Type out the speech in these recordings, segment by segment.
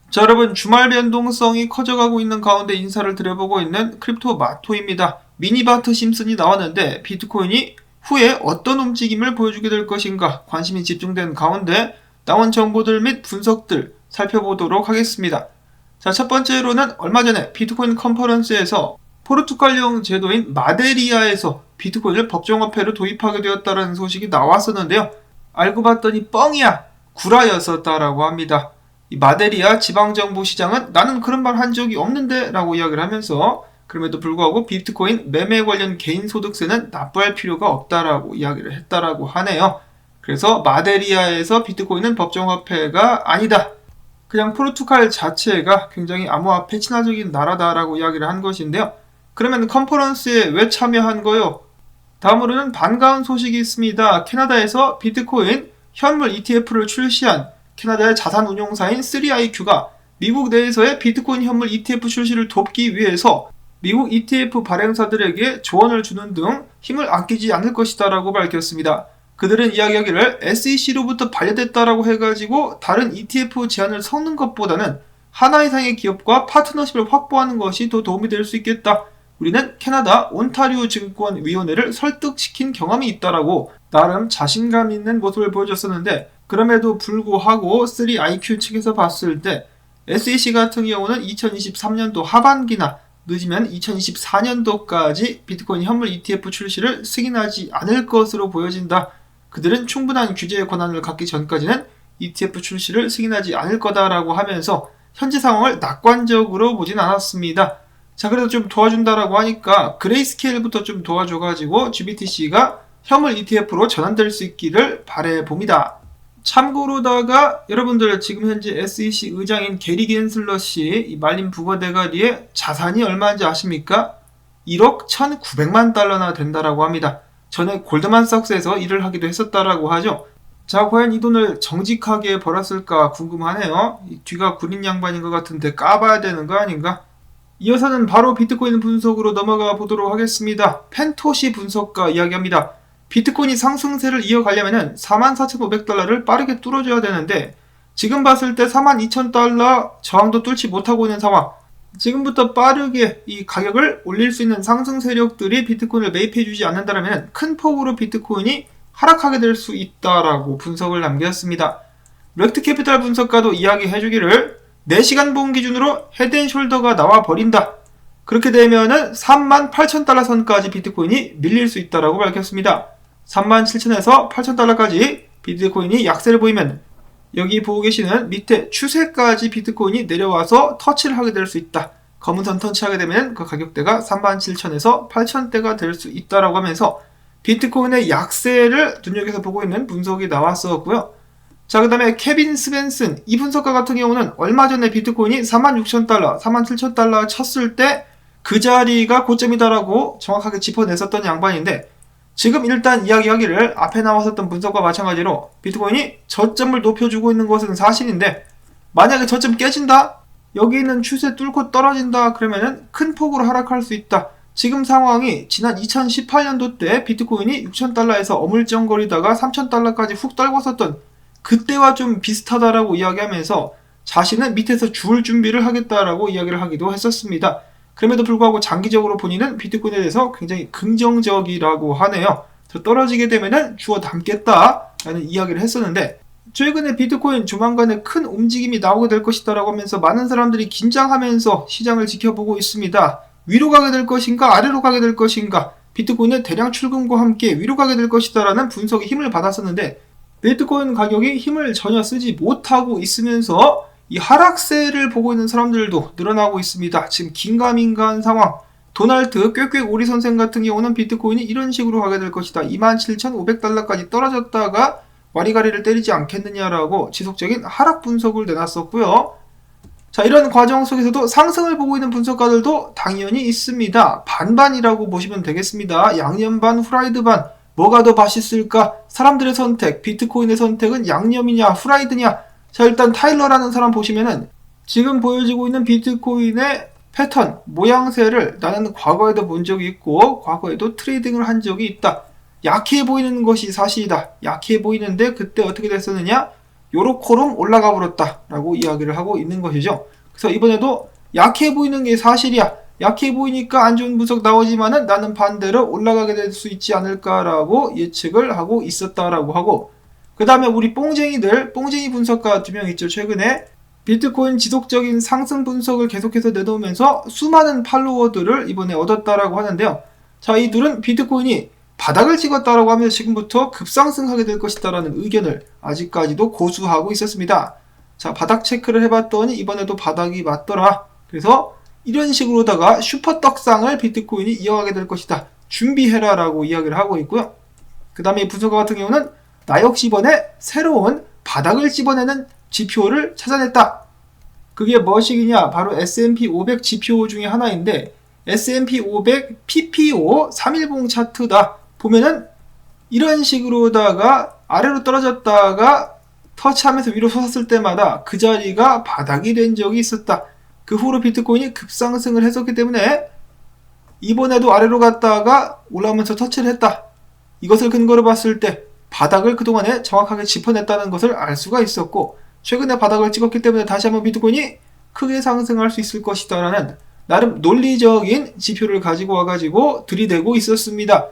자, 여러분, 주말 변동성이 커져가고 있는 가운데 인사를 드려보고 있는 크립토 마토입니다. 미니바트 심슨이 나왔는데 비트코인이 후에 어떤 움직임을 보여주게 될 것인가 관심이 집중된 가운데 나온 정보들 및 분석들 살펴보도록 하겠습니다. 자, 첫 번째로는 얼마 전에 비트코인 컨퍼런스에서 포르투갈령 제도인 마데리아에서 비트코인을 법정화폐로 도입하게 되었다는 소식이 나왔었는데요. 알고 봤더니 뻥이야, 구라였었다라고 합니다. 이 마데리아 지방정부 시장은 나는 그런 말 한 적이 없는데 라고 이야기를 하면서 그럼에도 불구하고 비트코인 매매 관련 개인소득세는 납부할 필요가 없다라고 이야기를 했다라고 하네요. 그래서 마데리아에서 비트코인은 법정화폐가 아니다. 그냥 포르투갈 자체가 굉장히 암호화폐 친화적인 나라다라고 이야기를 한 것인데요. 그러면 컨퍼런스에 왜 참여한 거요? 다음으로는 반가운 소식이 있습니다. 캐나다에서 비트코인 현물 ETF를 출시한 캐나다의 자산운용사인 3iQ가 미국 내에서의 비트코인 현물 ETF 출시를 돕기 위해서 미국 ETF 발행사들에게 조언을 주는 등 힘을 아끼지 않을 것이다 라고 밝혔습니다. 그들은 이야기하기를 SEC로부터 반려됐다라고 해가지고 다른 ETF 제안을 섞는 것보다는 하나 이상의 기업과 파트너십을 확보하는 것이 더 도움이 될 수 있겠다. 우리는 캐나다 온타리오 증권위원회를 설득시킨 경험이 있다라고 나름 자신감 있는 모습을 보여줬었는데, 그럼에도 불구하고 3iQ 측에서 봤을 때 SEC 같은 경우는 2023년도 하반기나 늦으면 2024년도까지 비트코인 현물 ETF 출시를 승인하지 않을 것으로 보여진다. 그들은 충분한 규제의 권한을 갖기 전까지는 ETF 출시를 승인하지 않을 거다라고 하면서 현재 상황을 낙관적으로 보진 않았습니다. 자, 그래도 좀 도와준다라고 하니까 그레이스케일부터 좀 도와줘가지고 GBTC가 현물 ETF로 전환될 수 있기를 바라봅니다. 참고로다가 여러분들 지금 현재 SEC 의장인 게리 겐슬러 씨 이 말린 부거 대가리의 자산이 얼마인지 아십니까? 1억 1,900만 달러나 된다라고 합니다. 전에 골드만삭스에서 일을 하기도 했었다라고 하죠. 자, 과연 이 돈을 정직하게 벌었을까 궁금하네요. 뒤가 구린 양반인 것 같은데 까봐야 되는 거 아닌가? 이어서는 바로 비트코인 분석으로 넘어가 보도록 하겠습니다. 펜토시 분석가 이야기합니다. 비트코인이 상승세를 이어가려면 44,500달러를 빠르게 뚫어줘야 되는데 지금 봤을 때 42,000달러 저항도 뚫지 못하고 있는 상황. 지금부터 빠르게 이 가격을 올릴 수 있는 상승 세력들이 비트코인을 매입해주지 않는다면 큰 폭으로 비트코인이 하락하게 될 수 있다라고 분석을 남겼습니다. 렉트캐피탈 분석가도 이야기해주기를 4시간 본 기준으로 헤드앤숄더가 나와버린다. 그렇게 되면은 38,000달러 선까지 비트코인이 밀릴 수 있다라고 밝혔습니다. 37,000에서 8,000달러까지 비트코인이 약세를 보이면 여기 보고 계시는 밑에 추세까지 비트코인이 내려와서 터치를 하게 될 수 있다. 검은 선 터치하게 되면 그 가격대가 37,000에서 8,000대가 될 수 있다라고 하면서 비트코인의 약세를 눈여겨서 보고 있는 분석이 나왔었고요. 자, 그 다음에 케빈 스벤슨 이 분석가 같은 경우는 얼마 전에 비트코인이 46,000달러, 47,000달러 쳤을 때 그 자리가 고점이다라고 정확하게 짚어냈었던 양반인데, 지금 일단 이야기하기를 앞에 나왔었던 분석과 마찬가지로 비트코인이 저점을 높여주고 있는 것은 사실인데 만약에 저점 깨진다? 여기 있는 추세 뚫고 떨어진다? 그러면은 큰 폭으로 하락할 수 있다. 지금 상황이 지난 2018년도 때 비트코인이 6,000달러에서 어물쩡거리다가 3,000달러까지 훅 떨궜었던 그때와 좀 비슷하다라고 이야기하면서 자신은 밑에서 줄 준비를 하겠다라고 이야기를 하기도 했었습니다. 그럼에도 불구하고 장기적으로 본인은 비트코인에 대해서 굉장히 긍정적이라고 하네요. 더 떨어지게 되면은 주워 담겠다라는 이야기를 했었는데, 최근에 비트코인 조만간에 큰 움직임이 나오게 될 것이다라고 하면서 많은 사람들이 긴장하면서 시장을 지켜보고 있습니다. 위로 가게 될 것인가 아래로 가게 될 것인가, 비트코인의 대량 출금과 함께 위로 가게 될 것이다라는 분석에 힘을 받았었는데 비트코인 가격이 힘을 전혀 쓰지 못하고 있으면서 이 하락세를 보고 있는 사람들도 늘어나고 있습니다. 지금 긴가민가한 상황. 도널드 꾀꾀 오리 선생 같은 경우는 비트코인이 이런 식으로 가게 될 것이다. 27,500달러까지 떨어졌다가 와리가리를 때리지 않겠느냐라고 지속적인 하락 분석을 내놨었고요. 자, 이런 과정 속에서도 상승을 보고 있는 분석가들도 당연히 있습니다. 반반이라고 보시면 되겠습니다. 양념 반, 후라이드 반. 뭐가 더 맛있을까? 사람들의 선택, 비트코인의 선택은 양념이냐, 후라이드냐? 자, 일단 타일러라는 사람 보시면은 지금 보여지고 있는 비트코인의 패턴, 모양새를 나는 과거에도 본 적이 있고 과거에도 트레이딩을 한 적이 있다. 약해 보이는 것이 사실이다. 약해 보이는데 그때 어떻게 됐었느냐? 요렇게럼 올라가 버렸다라고 이야기를 하고 있는 것이죠. 그래서 이번에도 약해 보이는 게 사실이야. 약해 보이니까 안 좋은 분석 나오지만은 나는 반대로 올라가게 될 수 있지 않을까라고 예측을 하고 있었다라고 하고, 그 다음에 우리 뽕쟁이 분석가 2명 있죠. 최근에 비트코인 지속적인 상승 분석을 계속해서 내놓으면서 수많은 팔로워들을 이번에 얻었다라고 하는데요. 자, 이 둘은 비트코인이 바닥을 찍었다라고 하면서 지금부터 급상승하게 될 것이다라는 의견을 아직까지도 고수하고 있었습니다. 자, 바닥 체크를 해봤더니 이번에도 바닥이 맞더라. 그래서 이런 식으로다가 슈퍼 떡상을 비트코인이 이어가게 될 것이다. 준비해라 라고 이야기를 하고 있고요. 그 다음에 이 분석가 같은 경우는 나 역시 이번에 새로운 바닥을 집어내는 지표를 찾아냈다. 그게 무엇이냐? 바로 S&P 500 지표 중에 하나인데 S&P 500 PPO 3일봉 차트다. 보면은 이런 식으로다가 아래로 떨어졌다가 터치하면서 위로 솟았을 때마다 그 자리가 바닥이 된 적이 있었다. 그 후로 비트코인이 급상승을 했었기 때문에 이번에도 아래로 갔다가 올라오면서 터치를 했다. 이것을 근거로 봤을 때 바닥을 그동안에 정확하게 짚어냈다는 것을 알 수가 있었고, 최근에 바닥을 찍었기 때문에 다시 한번 비트코인이 크게 상승할 수 있을 것이다 라는 나름 논리적인 지표를 가지고 와가지고 들이대고 있었습니다.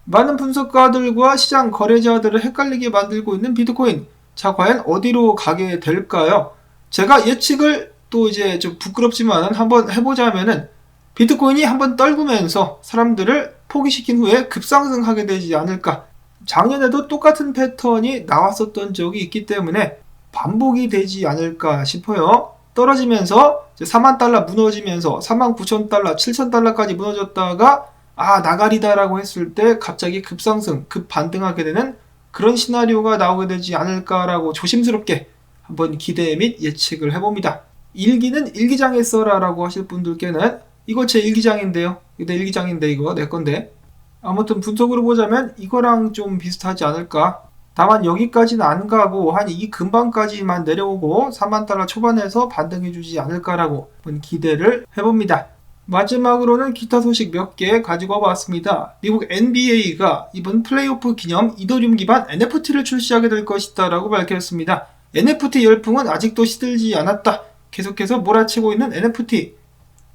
많은 분석가들과 시장 거래자들을 헷갈리게 만들고 있는 비트코인. 자, 과연 어디로 가게 될까요? 제가 예측을 또 이제 좀 부끄럽지만 한번 해보자면은 비트코인이 한번 떨구면서 사람들을 포기시킨 후에 급상승하게 되지 않을까. 작년에도 똑같은 패턴이 나왔었던 적이 있기 때문에 반복이 되지 않을까 싶어요. 떨어지면서 이제 4만 달러 무너지면서 4만 9천 달러, 7천 달러까지 무너졌다가 나가리다라고 했을 때 갑자기 급상승, 급반등하게 되는 그런 시나리오가 나오게 되지 않을까라고 조심스럽게 한번 기대 및 예측을 해봅니다. 일기는 일기장에 써라 라고 하실 분들께는 이거 제 일기장인데요. 내 일기장인데 이거 내 건데. 아무튼 분석으로 보자면 이거랑 좀 비슷하지 않을까. 다만 여기까지는 안 가고 한 이 근방까지만 내려오고 4만 달러 초반에서 반등해주지 않을까라고 한번 기대를 해봅니다. 마지막으로는 기타 소식 몇 개 가지고 와봤습니다. 미국 NBA가 이번 플레이오프 기념 이더리움 기반 NFT를 출시하게 될 것이다 라고 밝혔습니다. NFT 열풍은 아직도 시들지 않았다. 계속해서 몰아치고 있는 NFT.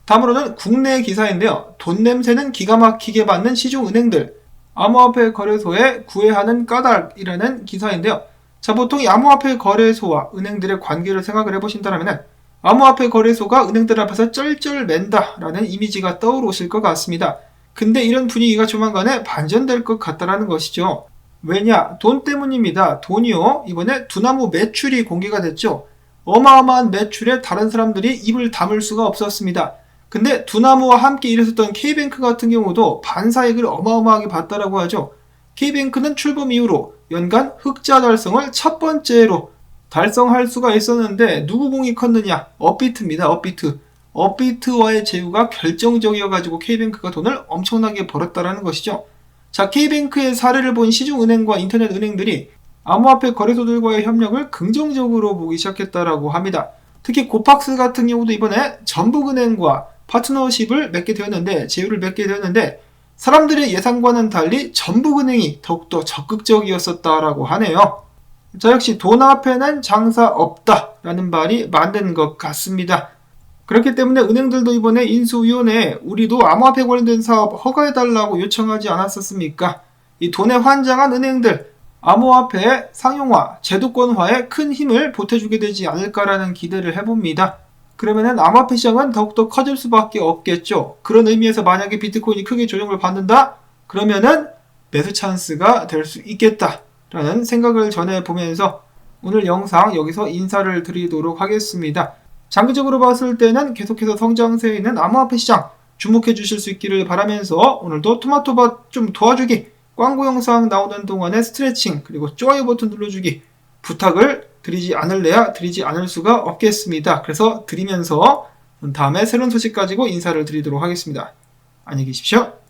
다음으로는 국내 기사인데요. 돈 냄새는 기가 막히게 받는 시중은행들. 암호화폐 거래소에 구애하는 까닭이라는 기사인데요. 자, 보통 이 암호화폐 거래소와 은행들의 관계를 생각을 해보신다면 암호화폐 거래소가 은행들 앞에서 쩔쩔 맨다라는 이미지가 떠오르실 것 같습니다. 근데 이런 분위기가 조만간에 반전될 것 같다라는 것이죠. 왜냐? 돈 때문입니다. 돈이요. 이번에 두나무 매출이 공개가 됐죠. 어마어마한 매출에 다른 사람들이 입을 다물 수가 없었습니다. 근데 두나무와 함께 일했었던 K뱅크 같은 경우도 반사익을 어마어마하게 봤다라고 하죠. K뱅크는 출범 이후로 연간 흑자 달성을 첫 번째로 달성할 수가 있었는데 누구 공이 컸느냐? 업비트입니다. 업비트와의 제휴가 결정적이어가지고 K뱅크가 돈을 엄청나게 벌었다라는 것이죠. 자, K뱅크의 사례를 본 시중은행과 인터넷 은행들이 암호화폐 거래소들과의 협력을 긍정적으로 보기 시작했다라고 합니다. 특히 고팍스 같은 경우도 이번에 전북은행과 파트너십을 맺게 되었는데, 제휴를 맺게 되었는데 사람들의 예상과는 달리 전북은행이 더욱더 적극적이었었다라고 하네요. 자, 역시 돈 앞에는 장사 없다라는 말이 맞는 것 같습니다. 그렇기 때문에 은행들도 이번에 인수위원회에 우리도 암호화폐 관련된 사업 허가해달라고 요청하지 않았었습니까? 이 돈에 환장한 은행들, 암호화폐 상용화, 제도권화에 큰 힘을 보태주게 되지 않을까라는 기대를 해봅니다. 그러면은 암호화폐 시장은 더욱더 커질 수밖에 없겠죠. 그런 의미에서 만약에 비트코인이 크게 조정을 받는다? 그러면은 매수 찬스가 될 수 있겠다라는 생각을 전해보면서 오늘 영상 여기서 인사를 드리도록 하겠습니다. 장기적으로 봤을 때는 계속해서 성장세에 있는 암호화폐 시장 주목해 주실 수 있기를 바라면서 오늘도 토마토밭 좀 도와주기, 광고 영상 나오는 동안에 스트레칭, 그리고 좋아요 버튼 눌러주기 부탁을 드리지 않을래야 드리지 않을 수가 없겠습니다. 그래서 드리면서 다음에 새로운 소식 가지고 인사를 드리도록 하겠습니다. 안녕히 계십시오.